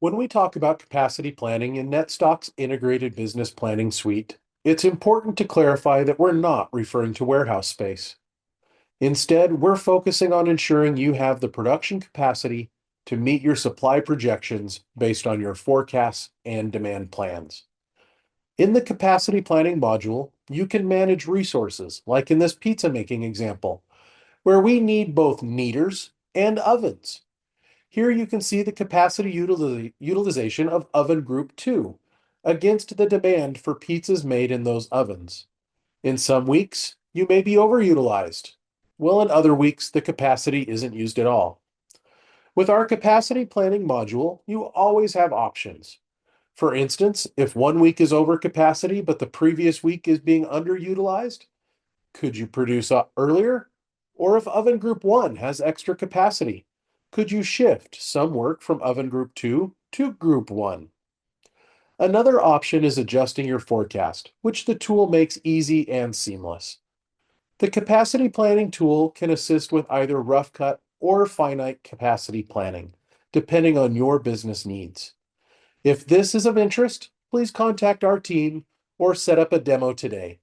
When we talk about capacity planning in Netstock's integrated business planning suite, it's important to clarify that we're not referring to warehouse space. Instead, we're focusing on ensuring you have the production capacity to meet your supply projections based on your forecasts and demand plans. In the capacity planning module, you can manage resources, like in this pizza making example, where we need both kneaders and ovens. Here you can see the capacity utilization of oven group 2 against the demand for pizzas made in those ovens. In some weeks, you may be overutilized, while in other weeks, the capacity isn't used at all. With our capacity planning module, you always have options. For instance, if one week is over capacity, but the previous week is being underutilized, could you produce earlier? Or if oven group 1 has extra capacity, could you shift some work from oven group 2 to group 1? Another option is adjusting your forecast, which the tool makes easy and seamless. The capacity planning tool can assist with either rough cut or finite capacity planning, depending on your business needs. If this is of interest, please contact our team or set up a demo today.